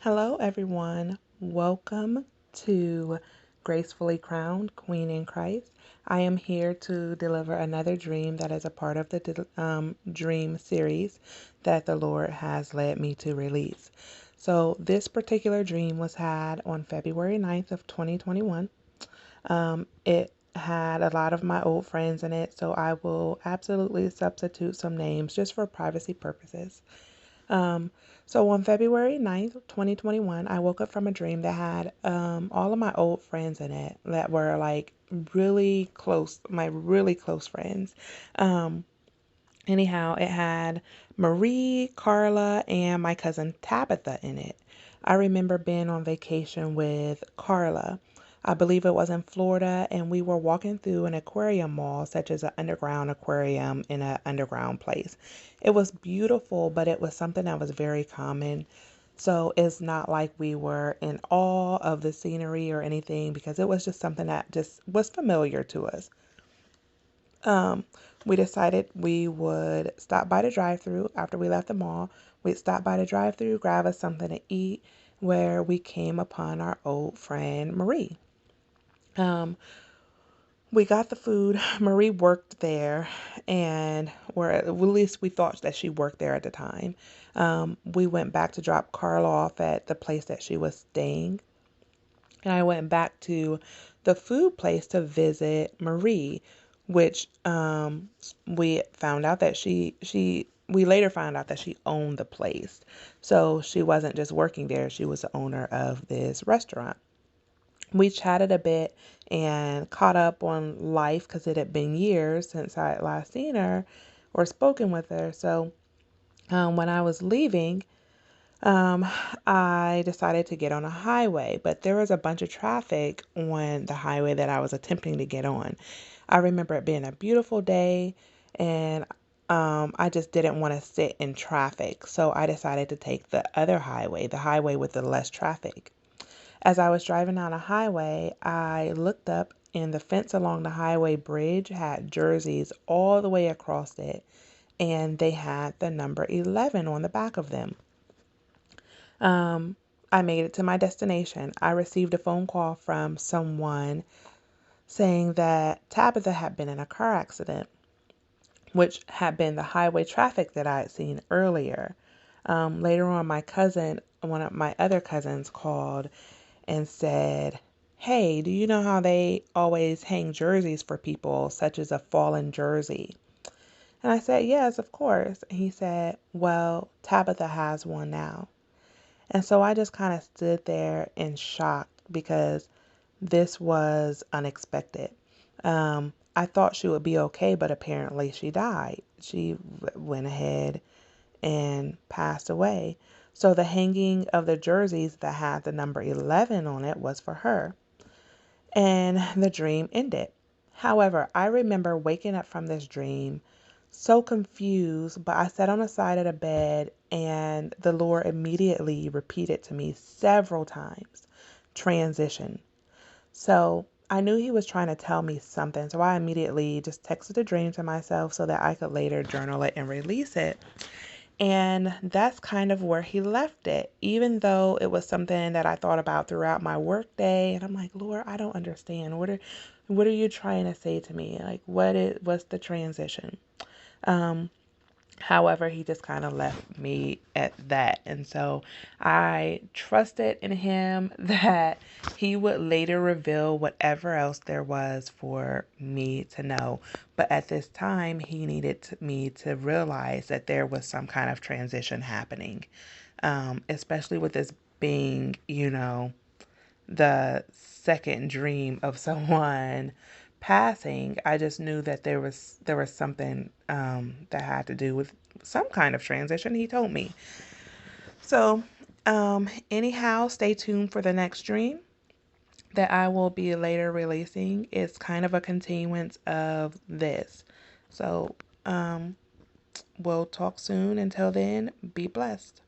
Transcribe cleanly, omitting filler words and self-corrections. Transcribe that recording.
Hello, everyone. Welcome to Gracefully Crowned Queen in Christ. I am here to deliver another dream that is a part of the dream series that the Lord has led me to release. So this particular dream was had on February 9th of 2021. It had a lot of my old friends in it, so I will absolutely substitute some names just for privacy purposes. Um, so on February 9th, 2021, I woke up from a dream that had all of my old friends in it that were like really close, my really close friends. Um, Anyhow, it had Marie, Carla, and my cousin Tabitha in it. I remember being on vacation with Carla. I believe it was in Florida, and we were walking through an aquarium mall, such as an underground aquarium in an underground place. It was beautiful, but it was something that was very common. So it's not like we were in awe of the scenery or anything because it was just something that just was familiar to us. Um, we decided we would stop by the drive-through after we left the mall. We'd stop by the drive-through, grab us something to eat, where we came upon our old friend Marie. Um, we got the food. Marie worked there, and or at least we thought that she worked there at the time. We went back to drop Carla off at the place that she was staying, and I went back to the food place to visit Marie, which we found out that we later found out that she owned the place. So she wasn't just working there, she was the owner of this restaurant. We chatted a bit and caught up on life because it had been years since I had last seen her or spoken with her. So when I was leaving, um, I decided to get on a highway, but there was a bunch of traffic on the highway that I was attempting to get on. I remember it being a beautiful day, and I just didn't want to sit in traffic, so I decided to take the other highway, the highway with the less traffic. As I was driving down a highway, I looked up, and the fence along the highway bridge had jerseys all the way across it, and they had the number 11 on the back of them. Um, I made it to my destination. I received a phone call from someone saying that Tabitha had been in a car accident, which had been the highway traffic that I had seen earlier. Later on, one of my other cousins called and said, "Hey, do you know how they always hang jerseys for people, such as a fallen jersey?" And I said, "Yes, of course." And he said, "Well, Tabitha has one now." And so I just kind of stood there in shock because this was unexpected. I thought she would be okay, but apparently she died. She went ahead and passed away. So the hanging of the jerseys that had the number 11 on it was for her. And the dream ended. However, I remember waking up from this dream so confused, but I sat on the side of the bed and the Lord immediately repeated to me several times, transition. So I knew he was trying to tell me something. So I immediately just texted the dream to myself so that I could later journal it and release it. And that's kind of where he left it, even though it was something that I thought about throughout my workday. And I'm like, Lord, I don't understand. What are you trying to say to me? Like, what's the transition? Um, However, he just kind of left me at that. And so I trusted in him that he would later reveal whatever else there was for me to know. But at this time, he needed me to realize that there was some kind of transition happening, especially with this being, the second dream of someone passing. I just knew that there was something that had to do with some kind of transition. He told me. So, anyhow, stay tuned for the next dream that I will be later releasing. It's kind of a continuance of this. So, we'll talk soon. Until then, be blessed.